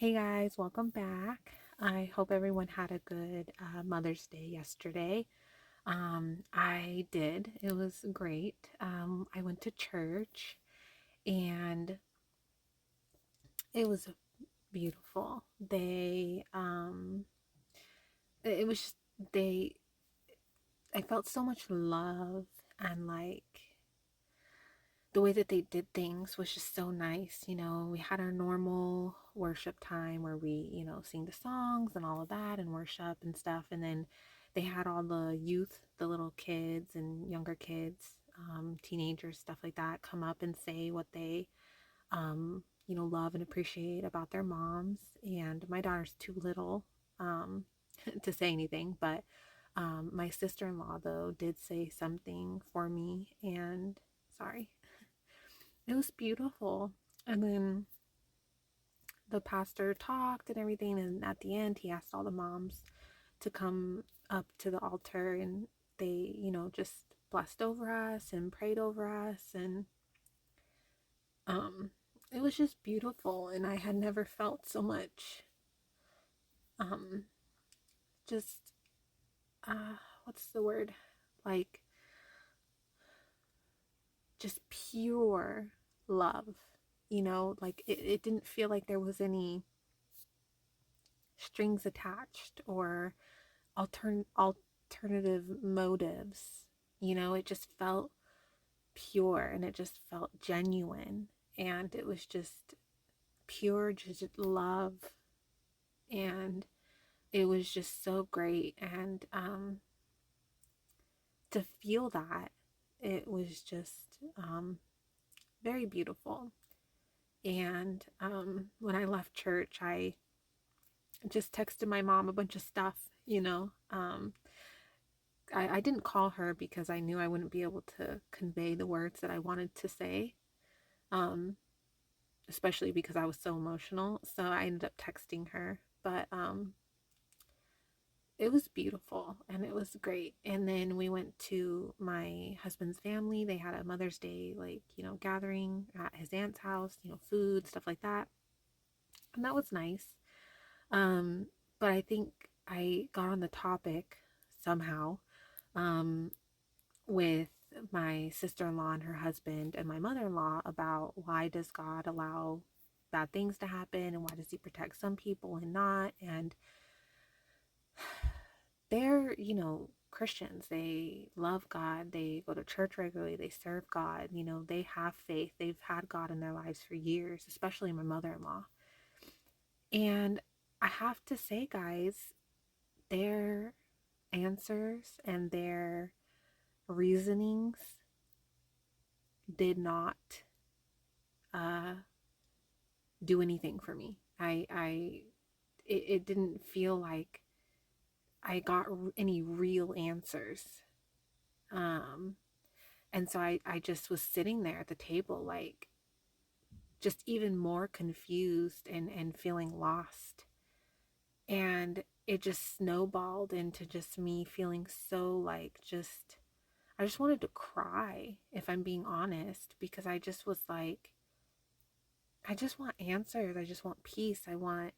Hey guys, welcome back. I hope everyone had a good Mother's Day yesterday. I did. It was great. I went to church and it was beautiful. It was just, they, I felt so much love and the way that they did things was just so nice. We had our normal worship time where we sing the songs and all of that and worship and stuff. And then they had all the youth, the little kids and younger kids, teenagers, stuff like that, come up and say what they, love and appreciate about their moms. And my daughter's too little to say anything, but my sister in law, though, did say something for me. And sorry. It was beautiful. And then the pastor talked and everything. And at the end, he asked all the moms to come up to the altar and they just blessed over us and prayed over us. And um, it was just beautiful. And I had never felt so much, um, just, what's the word? Like, just pure love. Like it didn't feel like there was any strings attached or alternative motives. It just felt pure and it just felt genuine, and it was just pure just love, and it was just so great. And to feel that, it was just very beautiful. And when I left church, I just texted my mom a bunch of stuff. I didn't call her because I knew I wouldn't be able to convey the words that I wanted to say, um, especially because I was so emotional. So I ended up texting her. But it was beautiful and it was great. And then we went to my husband's family. They had a Mother's Day, gathering at his aunt's house, food, stuff like that. And that was nice. Um, but I think I got on the topic somehow. Um, with my sister-in-law and her husband and my mother-in-law about why does God allow bad things to happen and why does he protect some people and not. And they're Christians. They love God, they go to church regularly, they serve God, they have faith, they've had God in their lives for years, especially my mother-in-law. And I have to say, guys, their answers and their reasonings did not uh, do anything for me. It didn't feel like I got any real answers. Um, and so I just was sitting there at the table, like just even more confused and feeling lost. And it just snowballed into just me feeling so I just wanted to cry, if I'm being honest, because I just was like, I just want answers. I just want peace. I want,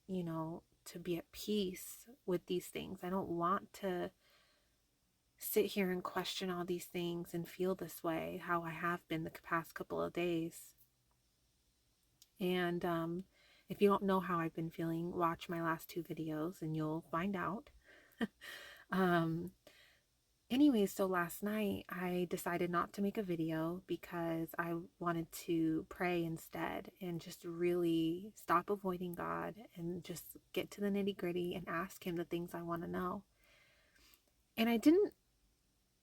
to be at peace with these things. I don't want to sit here and question all these things and feel this way, how I have been the past couple of days. And if you don't know how I've been feeling, watch my last two videos and you'll find out. um, Anyway, so last night I decided not to make a video because I wanted to pray instead and just really stop avoiding God and just get to the nitty gritty and ask Him the things I want to know. And I didn't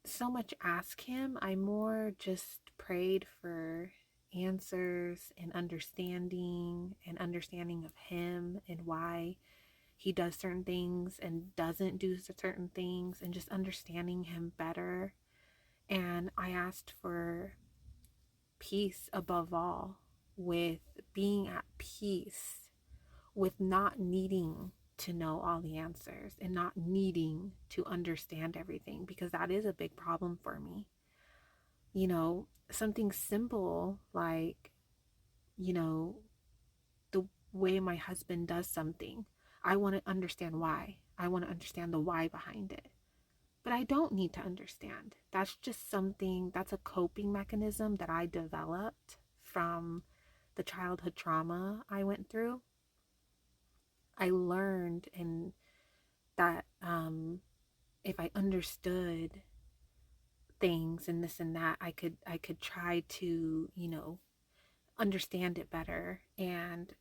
so much ask Him, I more just prayed for answers and understanding of Him and why He does certain things and doesn't do certain things, and just understanding Him better. And I asked for peace above all, with being at peace with not needing to know all the answers and not needing to understand everything, because that is a big problem for me. Something simple like, you know, the way my husband does something, I want to understand why. I want to understand the why behind it. But I don't need to understand. That's just something, that's a coping mechanism that I developed from the childhood trauma I went through. I learned and that if I understood things and this and that, I could try to, understand it better and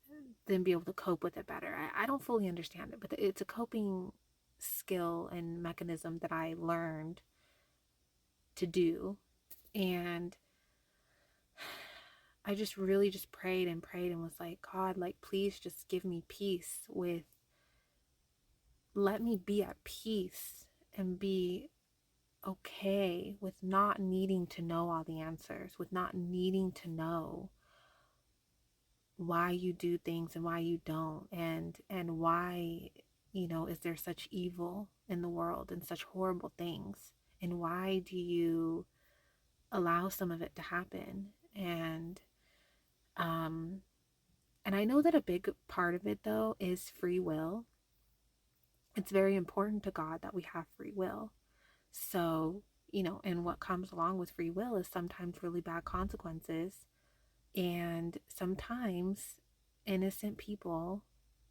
then be able to cope with it better. I don't fully understand it, but it's a coping skill and mechanism that I learned to do. And I just really just prayed and prayed and was like, God, like, please just give me peace with, let me be at peace and be okay with not needing to know all the answers, with not needing to know why you do things and why you don't, and why, is there such evil in the world and such horrible things, and why do you allow some of it to happen? Um and I know that a big part of it though is free will. It's very important to God that we have free will. So, and what comes along with free will is sometimes really bad consequences. And sometimes innocent people,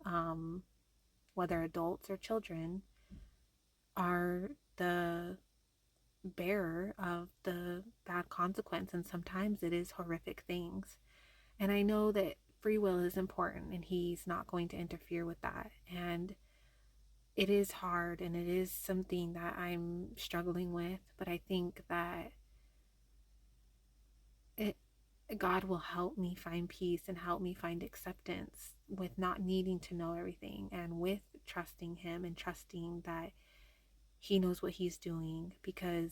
um, whether adults or children, are the bearer of the bad consequence. And sometimes it is horrific things. And I know that free will is important and he's not going to interfere with that. And it is hard and it is something that I'm struggling with, but I think that it God will help me find peace and help me find acceptance with not needing to know everything, and with trusting him and trusting that he knows what he's doing, because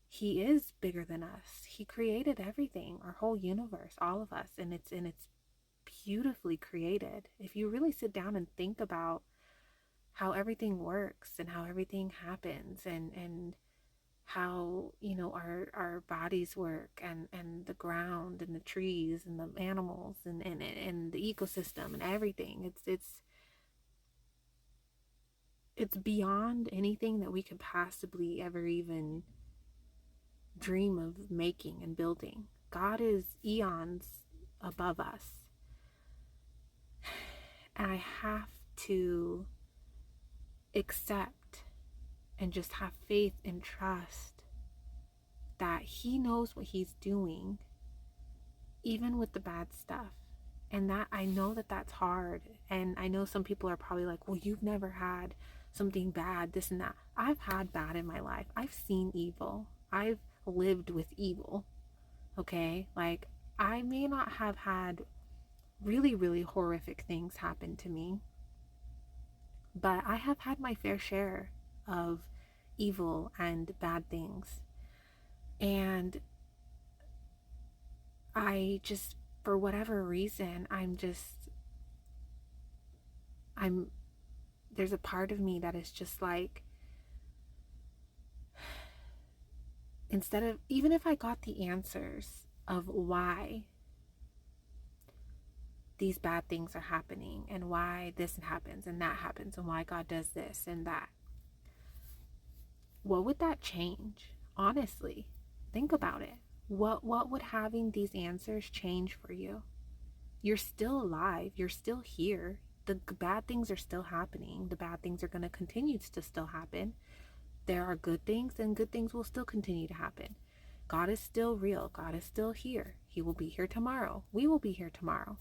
he is bigger than us. He created everything, our whole universe, all of us, and it's beautifully created. If you really sit down and think about how everything works and how everything happens, and how, our bodies work, and the ground and the trees and the animals, and the ecosystem and everything, it's beyond anything that we could possibly ever even dream of making and building. God is eons above us, and I have to accept and just have faith and trust that he knows what he's doing, even with the bad stuff. And that, I know that that's hard. And I know some people are probably like, well, you've never had something bad, this and that. I've had bad in my life. I've seen evil. I've lived with evil. Okay? Like, I may not have had really, really horrific things happen to me, but I have had my fair share of evil and bad things. And I just, for whatever reason, I'm, there's a part of me that is just like, instead of, even if I got the answers of why these bad things are happening and why this happens and that happens and why God does this and that, what would that change? Honestly, think about it. What would having these answers change for you? You're still alive. You're still here. The bad things are still happening. The bad things are going to continue to still happen. There are good things, and good things will still continue to happen. God is still real. God is still here. He will be here tomorrow. We will be here tomorrow.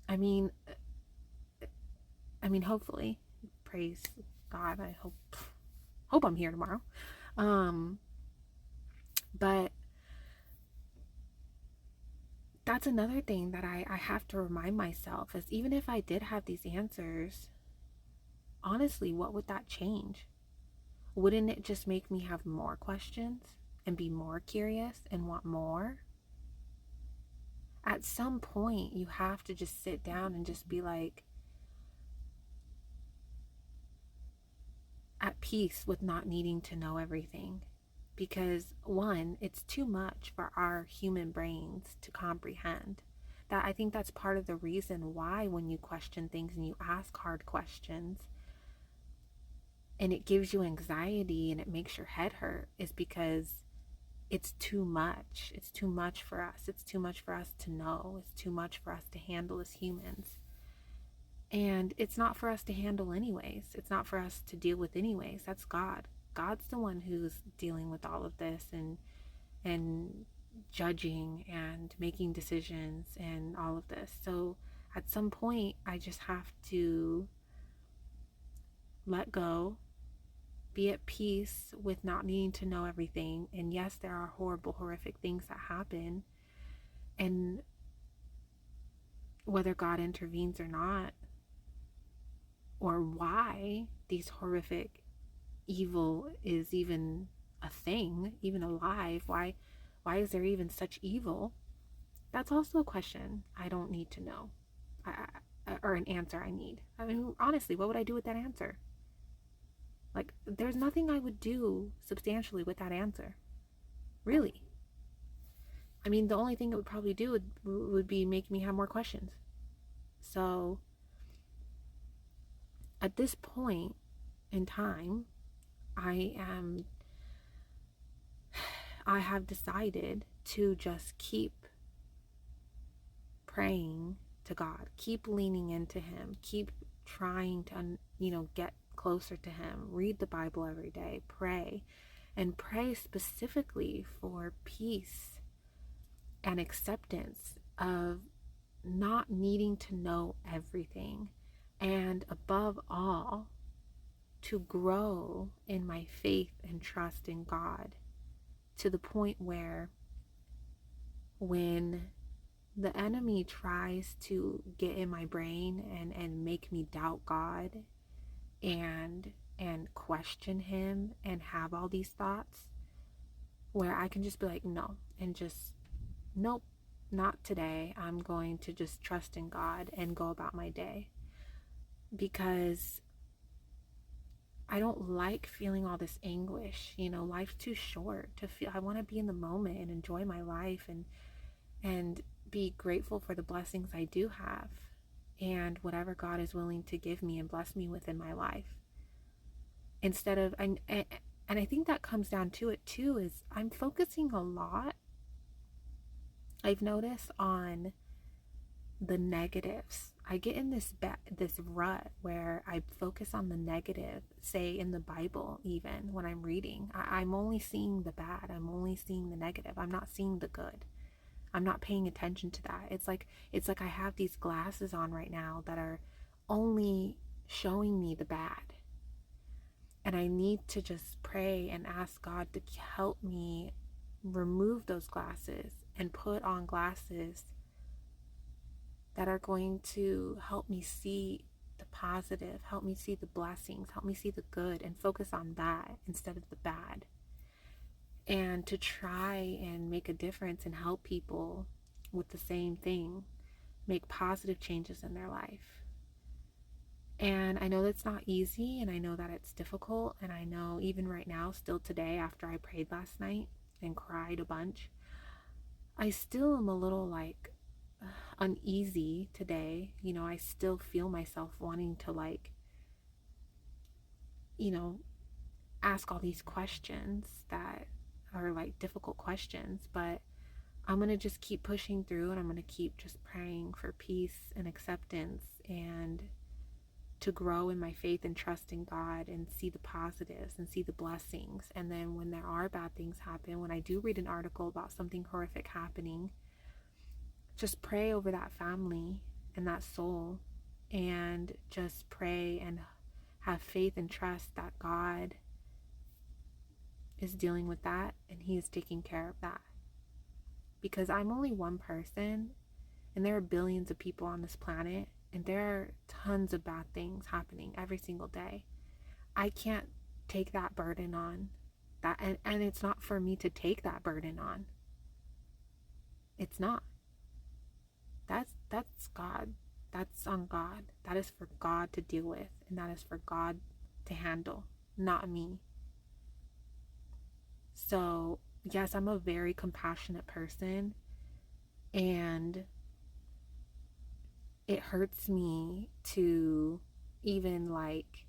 I mean, hopefully, praise God. I hope I'm here tomorrow. But that's another thing that I have to remind myself is, even if I did have these answers, honestly, what would that change? Wouldn't it just make me have more questions and be more curious and want more? At some point, you have to just sit down and just be like, at peace with not needing to know everything. Because one, it's too much for our human brains to comprehend. that I think that's part of the reason why when you question things and you ask hard questions and it gives you anxiety and it makes your head hurt, is because it's too much. It's too much for us. It's too much for us to know. It's too much for us to handle as humans. And it's not for us to handle anyways. It's not for us to deal with anyways. That's God. God's the one who's dealing with all of this and judging and making decisions and all of this. So at some point, I just have to let go, be at peace with not needing to know everything. And yes, there are horrible, horrific things that happen. And whether God intervenes or not, or why these horrific evil is even a thing, even alive, why is there even such evil? That's also a question I don't need to know, or an answer I need. I mean, honestly, what would I do with that answer? Like, there's nothing I would do substantially with that answer, really. I mean, the only thing it would probably do would be make me have more questions. So at this point in time, I have decided to just keep praying to God, keep leaning into Him, keep trying to, get closer to Him, read the Bible every day, pray, and pray specifically for peace and acceptance of not needing to know everything, and above all, to grow in my faith and trust in God to the point where when the enemy tries to get in my brain and make me doubt God and question Him and have all these thoughts, where I can just be like, no, and just, nope, not today. I'm going to just trust in God and go about my day, because I don't like feeling all this anguish. Life's too short to feel. I want to be in the moment and enjoy my life and be grateful for the blessings I do have and whatever God is willing to give me and bless me with in my life. Instead of, and I think that comes down to it too, is I'm focusing a lot, I've noticed, on the negatives. I get in this rut where I focus on the negative, say in the Bible. Even when I'm reading, I'm only seeing the bad. I'm only seeing the negative. I'm not seeing the good. I'm not paying attention to that. It's like I have these glasses on right now that are only showing me the bad. And I need to just pray and ask God to help me remove those glasses and put on glasses that are going to help me see the positive, help me see the blessings, help me see the good, and focus on that instead of the bad. And to try and make a difference and help people with the same thing, make positive changes in their life. And I know that's not easy, and I know that it's difficult, and I know even right now, still today, after I prayed last night and cried a bunch, I still am a little uneasy today. I still feel myself wanting to ask all these questions that are difficult questions, but I'm going to just keep pushing through, and I'm going to keep just praying for peace and acceptance and to grow in my faith and trust in God and see the positives and see the blessings. And then when there are bad things happen, when I do read an article about something horrific happening, just pray over that family and that soul, and just pray and have faith and trust that God is dealing with that and He is taking care of that. Because I'm only one person, and there are billions of people on this planet, and there are tons of bad things happening every single day. I can't take that burden on. And it's not for me to take that burden on. It's not. That's God. That's on God. That is for God to deal with, and that is for God to handle, not me. So, yes, I'm a very compassionate person, and it hurts me to even like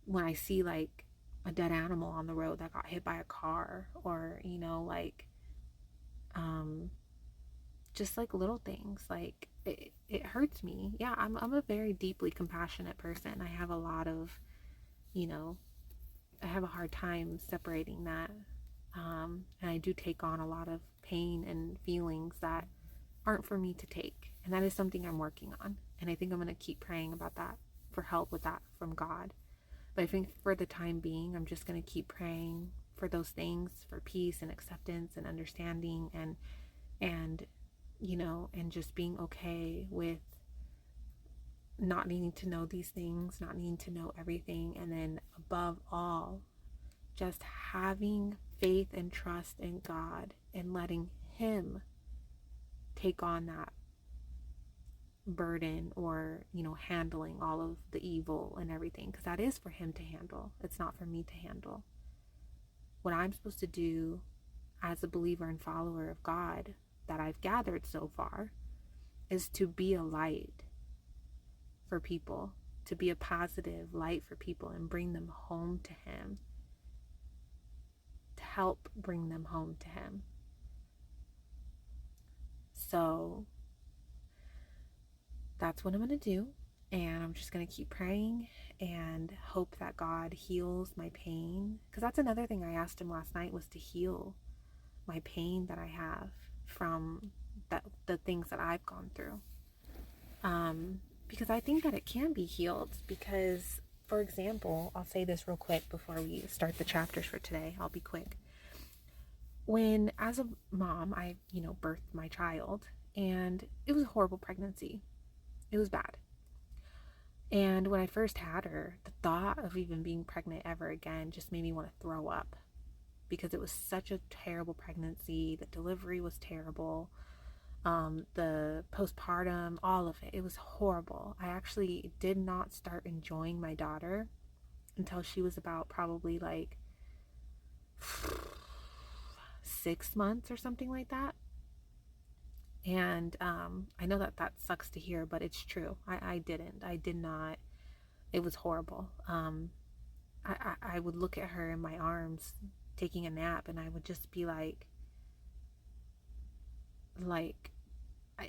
when I see like a dead animal on the road that got hit by a car, or like um just like little things, like it hurts me. Yeah, I'm a very deeply compassionate person. I have a lot of, you know, I have a hard time separating that. And I do take on a lot of pain and feelings that aren't for me to take. And that is something I'm working on. And I think I'm going to keep praying about that, for help with that from God. But I think for the time being, I'm just going to keep praying for those things, for peace and acceptance and understanding, and and just being okay with not needing to know these things, not needing to know everything, and then above all, just having faith and trust in God and letting Him take on that burden, or handling all of the evil and everything, because that is for Him to handle. It's not for me to handle. What I'm supposed to do as a believer and follower of God that I've gathered so far is to be a light for people, to be a positive light for people and bring them home to Him, to help bring them home to Him. So that's what I'm going to do. And I'm just going to keep praying and hope that God heals my pain. Because that's another thing I asked Him last night, was to heal my pain that I have from the things that I've gone through. Because I think that it can be healed. Because, for example, I'll say this real quick before we start the chapters for today. I'll be quick. When, as a mom, I, birthed my child, and it was a horrible pregnancy. It was bad. And when I first had her, the thought of even being pregnant ever again just made me want to throw up, because it was such a terrible pregnancy. The delivery was terrible. The postpartum, all of it. It was horrible. I actually did not start enjoying my daughter until she was about probably like 6 months or something like that. And I know that sucks to hear, but it's true. I did not. It was horrible. I would look at her in my arms taking a nap, and I would just be like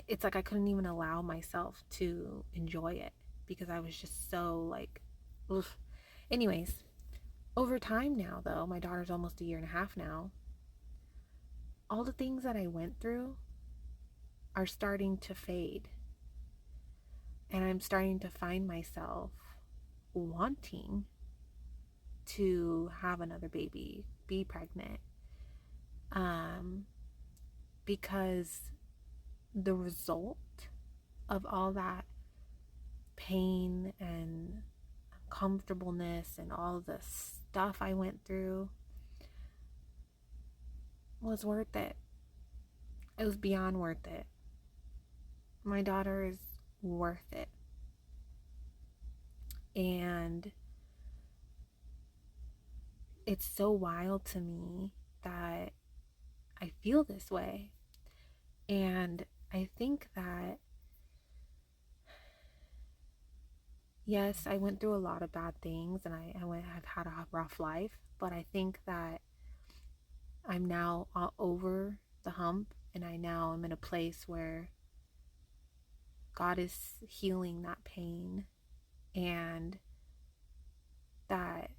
it's like I couldn't even allow myself to enjoy it, because I was just so like, oof. Anyways, over time now, though, my daughter's almost a year and a half now, all the things that I went through are starting to fade. And I'm starting to find myself wanting to have another baby, be pregnant. Because the result of all that pain and uncomfortableness and all the stuff I went through was worth it. It was beyond worth it. My daughter is worth it. And it's so wild to me that I feel this way. And I think that, yes, I went through a lot of bad things, and I've had a rough life, but I think that I'm now over the hump, and I now am in a place where God is healing that pain, and that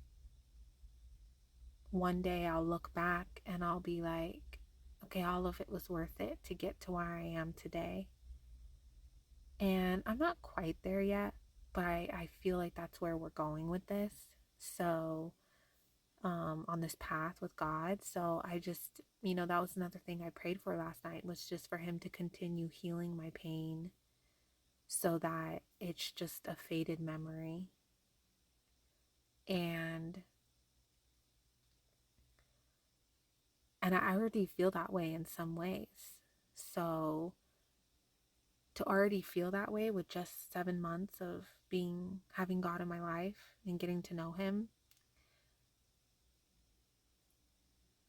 one day I'll look back and I'll be like, okay, all of it was worth it to get to where I am today. And I'm not quite there yet, but I feel like that's where we're going with this. So, on this path with God. So I just, that was another thing I prayed for last night, was just for Him to continue healing my pain, so that it's just a faded memory. And I already feel that way in some ways. So to already feel that way with just 7 months of having God in my life and getting to know Him,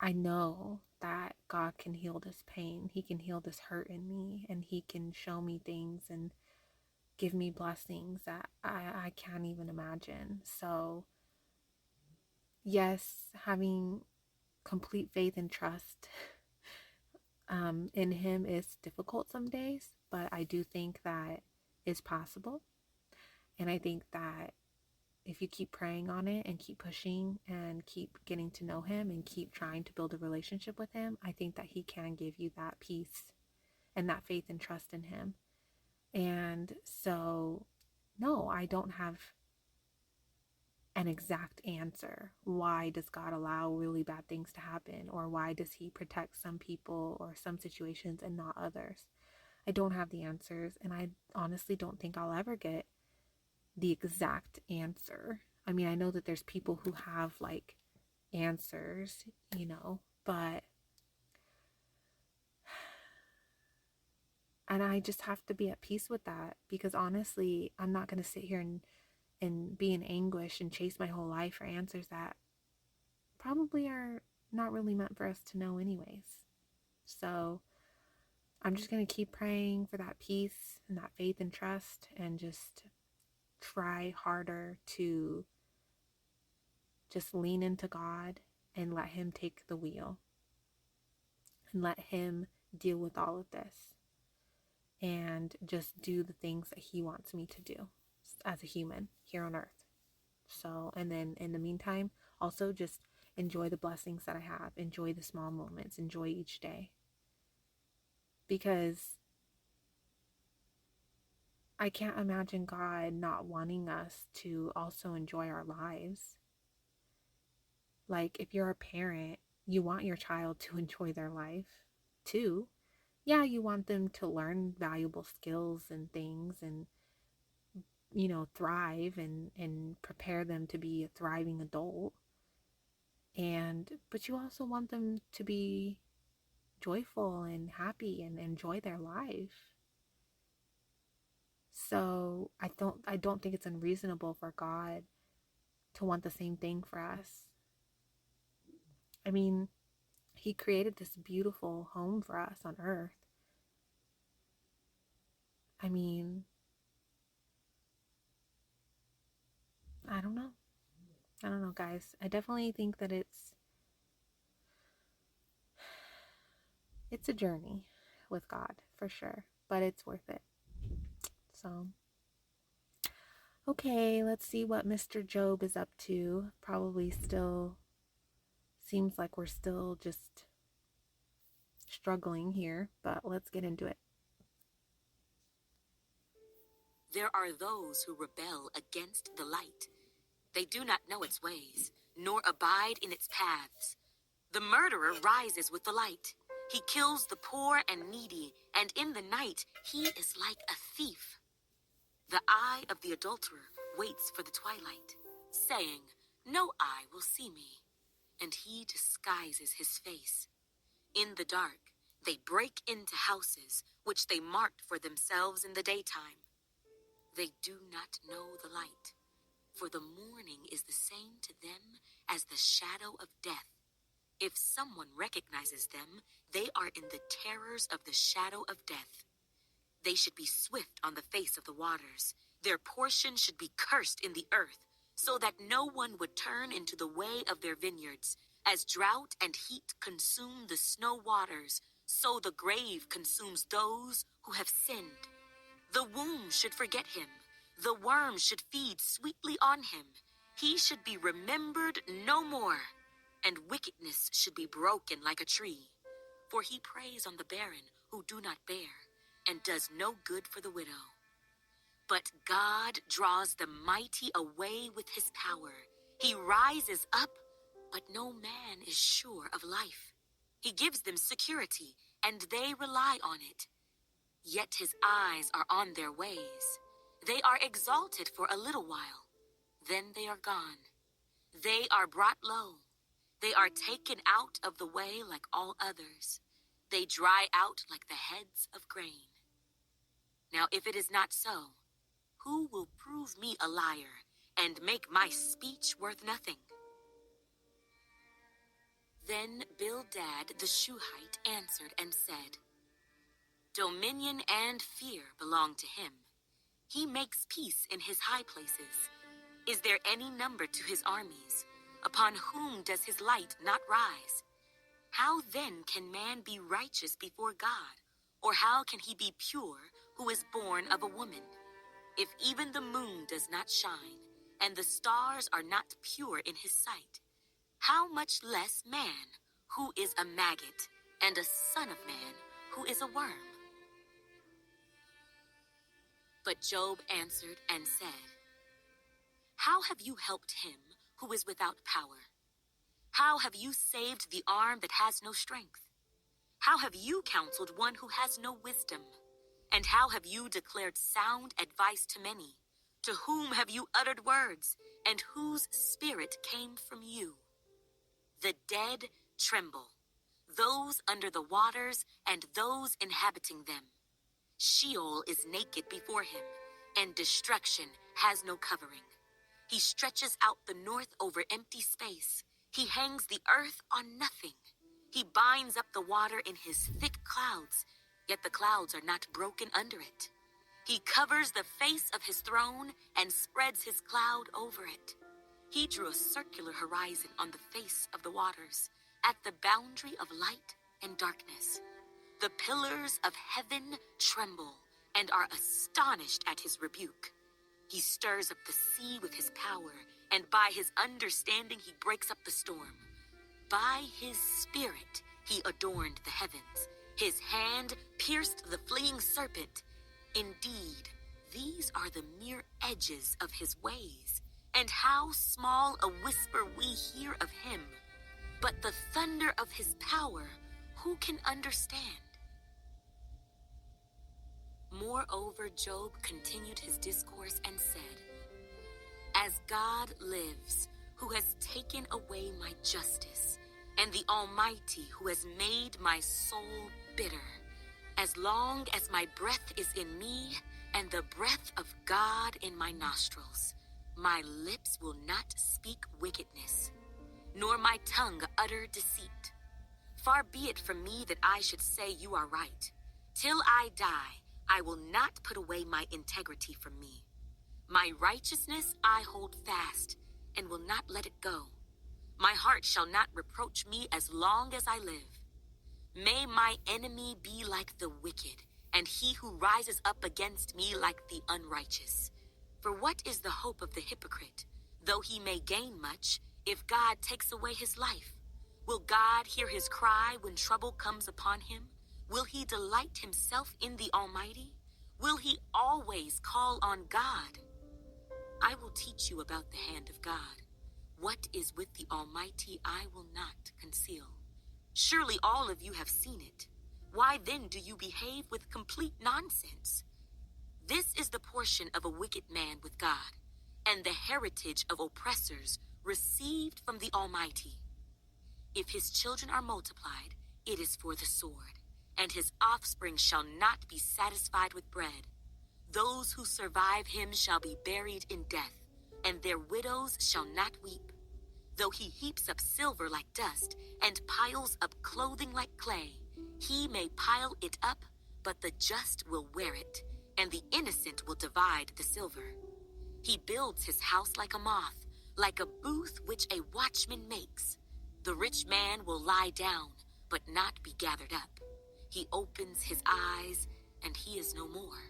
I know that God can heal this pain. He can heal this hurt in me, and He can show me things and give me blessings that I can't even imagine. So, yes, having complete faith and trust in Him is difficult some days, but I do think that is possible. And I think that if you keep praying on it and keep pushing and keep getting to know Him and keep trying to build a relationship with Him, I think that He can give you that peace and that faith and trust in Him. And so, no, I don't have an exact answer. Why does God allow really bad things to happen? Or why does He protect some people or some situations and not others? I don't have the answers, and I honestly don't think I'll ever get the exact answer. I mean, I know that there's people who have like answers, but and I just have to be at peace with that, because honestly, I'm not going to sit here and be in anguish and chase my whole life for answers that probably are not really meant for us to know anyways. So I'm just going to keep praying for that peace and that faith and trust, and just try harder to just lean into God and let Him take the wheel and let Him deal with all of this, and just do the things that He wants me to do as a human here on earth. So, and then in the meantime, also just enjoy the blessings that I have, enjoy the small moments, enjoy each day. Because I can't imagine God not wanting us to also enjoy our lives. Like, if you're a parent, you want your child to enjoy their life too. Yeah, you want them to learn valuable skills and things, and thrive and prepare them to be a thriving adult. But you also want them to be joyful and happy and enjoy their life. So I don't think it's unreasonable for God to want the same thing for us. I mean, He created this beautiful home for us on earth. I mean, I don't know. I don't know, guys. I definitely think that it's a journey with God, for sure, but it's worth it. So, okay, let's see what Mr. Job is up to. Probably still seems like we're still just struggling here, but let's get into it. There are those who rebel against the light. They do not know its ways, nor abide in its paths. The murderer rises with the light. He kills the poor and needy, and in the night he is like a thief. The eye of the adulterer waits for the twilight, saying, "No eye will see me," and he disguises his face. In the dark, they break into houses which they marked for themselves in the daytime. They do not know the light, for the morning is the same to them as the shadow of death. If someone recognizes them, they are in the terrors of the shadow of death. They should be swift on the face of the waters. Their portion should be cursed in the earth, so that no one would turn into the way of their vineyards. As drought and heat consume the snow waters, so the grave consumes those who have sinned. The womb should forget him. The worm should feed sweetly on him. He should be remembered no more, and wickedness should be broken like a tree. For he preys on the barren who do not bear, and does no good for the widow. But God draws the mighty away with his power. He rises up, but no man is sure of life. He gives them security, and they rely on it. Yet his eyes are on their ways. They are exalted for a little while. Then they are gone. They are brought low. They are taken out of the way like all others. They dry out like the heads of grain. Now, if it is not so, who will prove me a liar and make my speech worth nothing? Then Bildad the Shuhite answered and said, Dominion and fear belong to him. He makes peace in his high places. Is there any number to his armies? Upon whom does his light not rise? How then can man be righteous before God? Or how can he be pure who is born of a woman? If even the moon does not shine, and the stars are not pure in his sight, how much less man, who is a maggot, and a son of man, who is a worm? But Job answered and said, How have you helped him who is without power? How have you saved the arm that has no strength? How have you counseled one who has no wisdom? And how have you declared sound advice to many? To whom have you uttered words, and whose spirit came from you? The dead tremble, those under the waters and those inhabiting them. Sheol is naked before him, and destruction has no covering. He stretches out the north over empty space. He hangs the earth on nothing. He binds up the water in his thick clouds, yet the clouds are not broken under it. He covers the face of his throne and spreads his cloud over it. He drew a circular horizon on the face of the waters, at the boundary of light and darkness. The pillars of heaven tremble and are astonished at his rebuke. He stirs up the sea with his power, and by his understanding he breaks up the storm. By his spirit he adorned the heavens. His hand pierced the fleeing serpent. Indeed, these are the mere edges of his ways, and how small a whisper we hear of him. But the thunder of his power, who can understand? Moreover, Job continued his discourse and said, As God lives, who has taken away my justice, and the Almighty who has made my soul bitter, as long as my breath is in me, and the breath of God in my nostrils, my lips will not speak wickedness, nor my tongue utter deceit. Far be it from me that I should say you are right. Till I die, I will not put away my integrity from me. My righteousness I hold fast, and will not let it go. My heart shall not reproach me as long as I live. May my enemy be like the wicked, and he who rises up against me like the unrighteous. For what is the hope of the hypocrite, though he may gain much, if God takes away his life? Will God hear his cry when trouble comes upon him? Will he delight himself in the Almighty? Will he always call on God? I will teach you about the hand of God. What is with the Almighty I will not conceal. Surely all of you have seen it. Why then do you behave with complete nonsense? This is the portion of a wicked man with God, and the heritage of oppressors received from the Almighty. If his children are multiplied, it is for the sword, and his offspring shall not be satisfied with bread. Those who survive him shall be buried in death, and their widows shall not weep. Though he heaps up silver like dust, and piles up clothing like clay, he may pile it up, but the just will wear it, and the innocent will divide the silver. He builds his house like a moth, like a booth which a watchman makes. The rich man will lie down, but not be gathered up. He opens his eyes, and he is no more.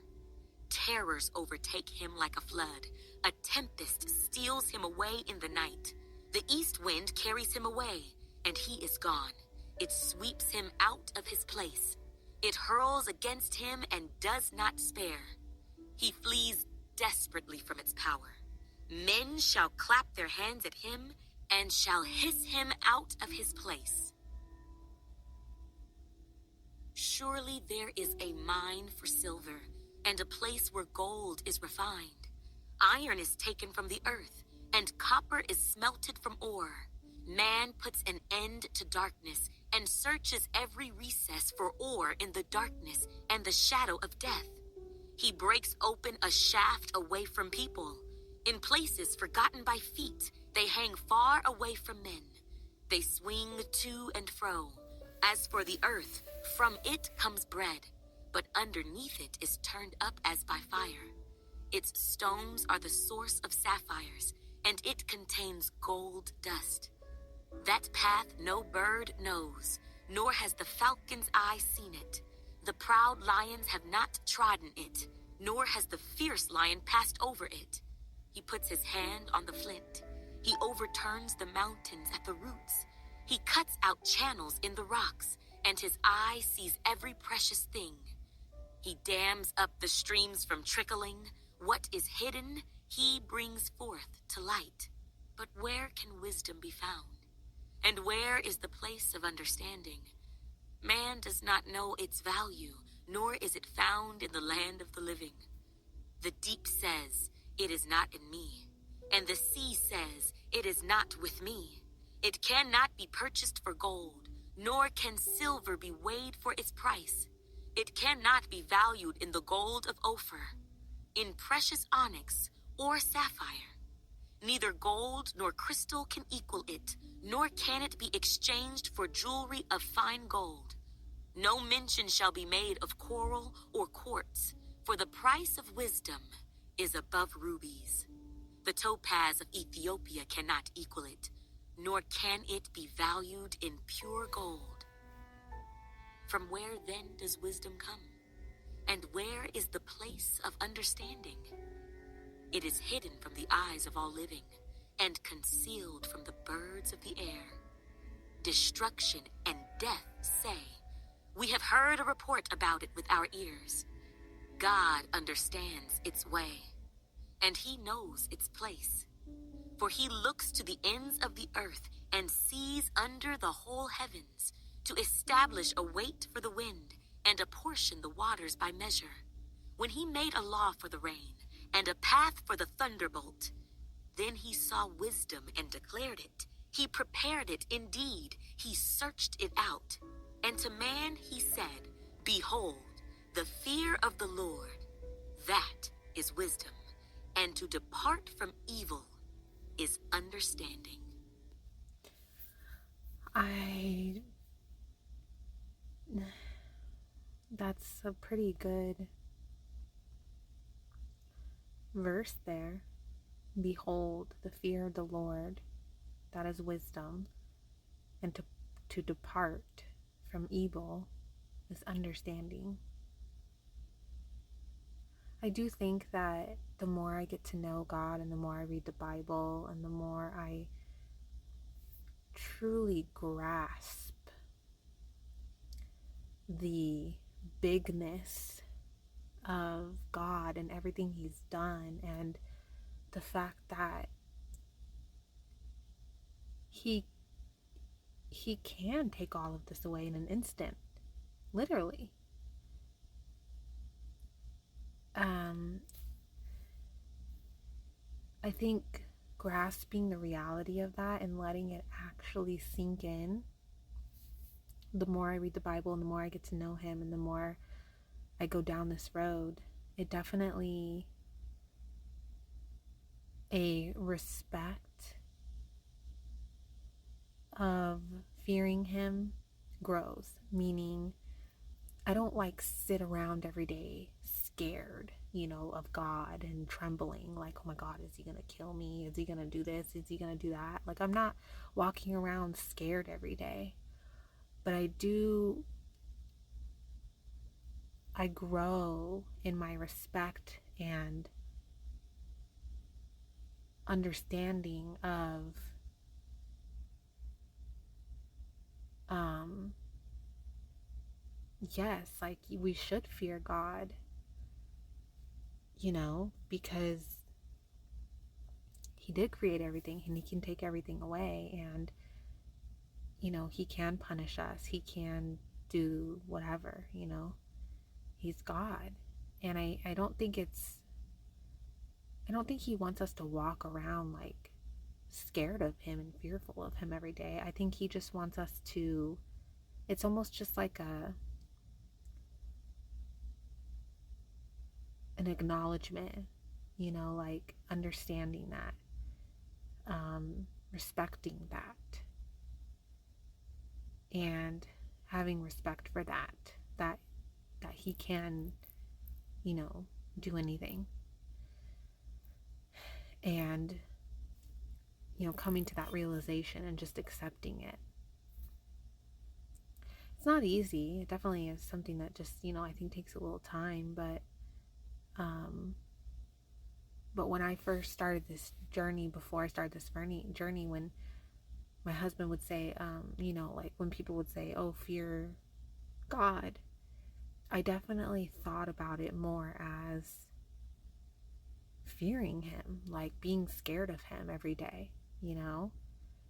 Terrors overtake him like a flood. A tempest steals him away in the night. The east wind carries him away, and he is gone. It sweeps him out of his place. It hurls against him and does not spare. He flees desperately from its power. Men shall clap their hands at him and shall hiss him out of his place. Surely there is a mine for silver, and a place where gold is refined. Iron is taken from the earth, and copper is smelted from ore. Man puts an end to darkness, and searches every recess for ore in the darkness and the shadow of death. He breaks open a shaft away from people. In places forgotten by feet, they hang far away from men. They swing to and fro. As for the earth, from it comes bread, but underneath it is turned up as by fire. Its stones are the source of sapphires, and it contains gold dust. That path no bird knows, nor has the falcon's eye seen it. The proud lions have not trodden it, nor has the fierce lion passed over it. He puts his hand on the flint. He overturns the mountains at the roots. He cuts out channels in the rocks, and his eye sees every precious thing. He dams up the streams from trickling. What is hidden, he brings forth to light. But where can wisdom be found? And where is the place of understanding? Man does not know its value, nor is it found in the land of the living. The deep says, "It is not in me," and the sea says, "It is not with me." It cannot be purchased for gold, nor can silver be weighed for its price. It cannot be valued in the gold of Ophir, in precious onyx or sapphire. Neither gold nor crystal can equal it, nor can it be exchanged for jewelry of fine gold. No mention shall be made of coral or quartz, for the price of wisdom is above rubies. The topaz of Ethiopia cannot equal it, nor can it be valued in pure gold. From where then does wisdom come? And where is the place of understanding? It is hidden from the eyes of all living, and concealed from the birds of the air. Destruction and death say, "We have heard a report about it with our ears." God understands its way, and he knows its place. For he looks to the ends of the earth and sees under the whole heavens, to establish a weight for the wind and apportion the waters by measure. When he made a law for the rain and a path for the thunderbolt, then he saw wisdom and declared it. He prepared it indeed. He searched it out. And to man he said, "Behold, the fear of the Lord, that is wisdom, and to depart from evil is understanding." That's a pretty good verse there. Behold, the fear of the Lord, that is wisdom, and to depart from evil is understanding. I do think that the more I get to know God and the more I read the Bible and the more I truly grasp the bigness of God and everything he's done, and the fact that he can take all of this away in an instant, literally. I think grasping the reality of that and letting it actually sink in, the more I read the Bible and the more I get to know him and the more I go down this road, it definitely a respect of fearing him grows. Meaning, I don't like sit around every day scared, of God and trembling, like, oh my God, is he gonna kill me? Is he gonna do this? Is he gonna do that? Like, I'm not walking around scared every day, but I grow in my respect and understanding of yes, like, we should fear God, because he did create everything and he can take everything away, and he can punish us, he can do whatever, he's God. And I don't think he wants us to walk around like scared of him and fearful of him every day. I think he just wants us to, it's almost just like an acknowledgement, like understanding that, respecting that, and having respect for that he can, do anything. And, coming to that realization and just accepting it. It's not easy. It definitely is something that just, I think takes a little time, um but when I first started this journey, before I started this journey, when my husband would say, like when people would say, oh, fear God, I definitely thought about it more as fearing him, like being scared of him every day,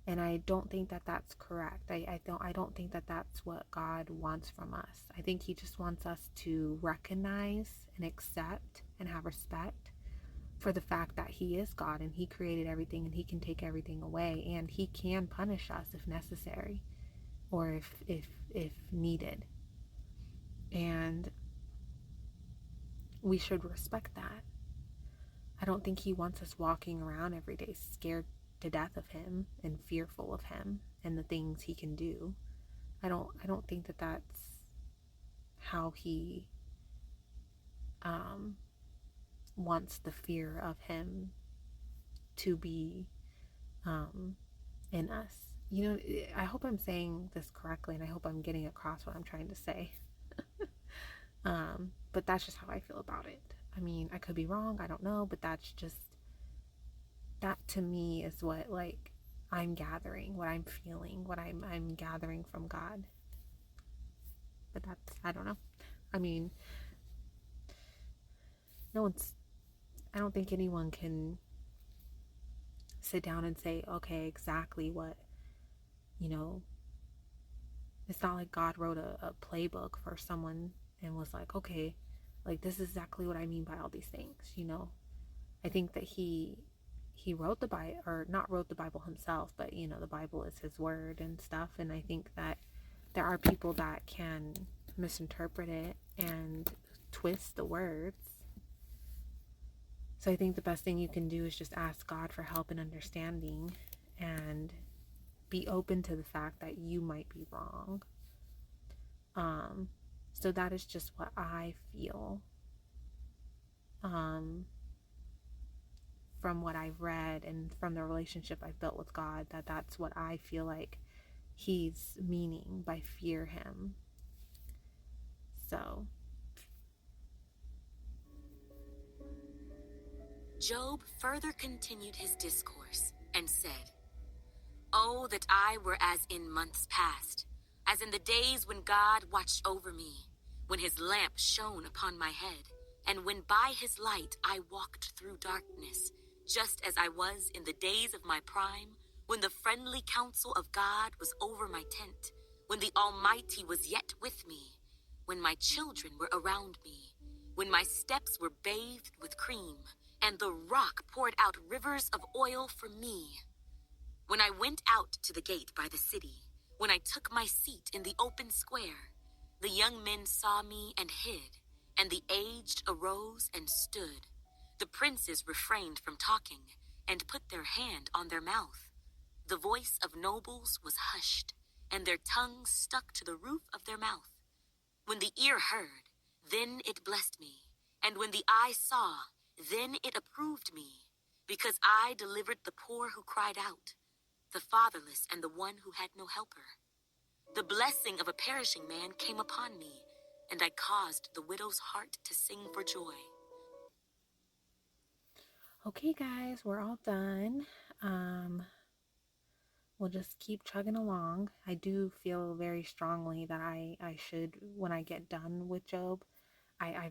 And I don't think that that's correct. I don't think that that's what God wants from us. I think he just wants us to recognize and accept and have respect for the fact that he is God and he created everything and he can take everything away and he can punish us if necessary or if needed. And we should respect that. I don't think he wants us walking around every day scared to death of him and fearful of him and the things he can do. I don't think that that's how he wants the fear of him to be in us. I hope I'm saying this correctly and I hope I'm getting across what I'm trying to say. But that's just how I feel about it. I mean, I could be wrong, I don't know, but that's just, that to me is what, like, I'm gathering, what I'm feeling, what I'm gathering from God. But that's, I don't know. I mean, no one's, I don't think anyone can sit down and say, okay, exactly what, you know, it's not like God wrote a playbook for someone and was like, okay, like this is exactly what I mean by all these things. I think that he wrote the Bible, or not wrote the Bible himself, but the Bible is his word and stuff. And I think that there are people that can misinterpret it and twist the words. So I think the best thing you can do is just ask God for help and understanding and be open to the fact that you might be wrong. So that is just what I feel from what I've read and from the relationship I've built with God, that's what I feel like he's meaning by fear him. So Job further continued his discourse and said, "Oh, that I were as in months past, as in the days when God watched over me, when his lamp shone upon my head, and when by his light I walked through darkness, just as I was in the days of my prime, when the friendly counsel of God was over my tent, when the Almighty was yet with me, when my children were around me, when my steps were bathed with cream, and the rock poured out rivers of oil for me. When I went out to the gate by the city, when I took my seat in the open square, the young men saw me and hid, and the aged arose and stood. The princes refrained from talking, and put their hand on their mouth. The voice of nobles was hushed, and their tongues stuck to the roof of their mouth. When the ear heard, then it blessed me, and when the eye saw, then it approved me, because I delivered the poor who cried out, the fatherless and the one who had no helper. The blessing of a perishing man came upon me, and I caused the widow's heart to sing for joy." okay, guys, we're all done. We'll just keep chugging along. I do feel very strongly that I should, when I get done with Job, I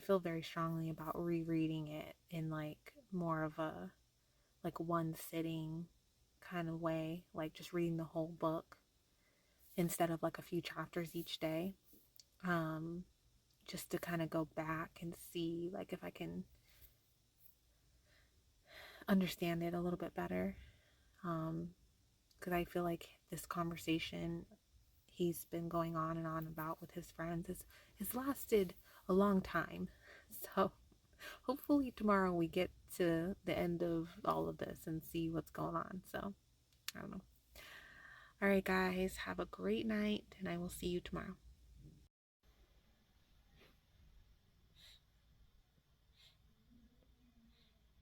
feel very strongly about rereading it in like more of a like one sitting kind of way, like just reading the whole book instead of like a few chapters each day. Just to kind of go back and see like if I can understand it a little bit better. Because I feel like this conversation he's been going on and on about with his friends has lasted a long time. So hopefully tomorrow we get to the end of all of this and see what's going on. So I don't know. All right, guys, have a great night, and I will see you tomorrow.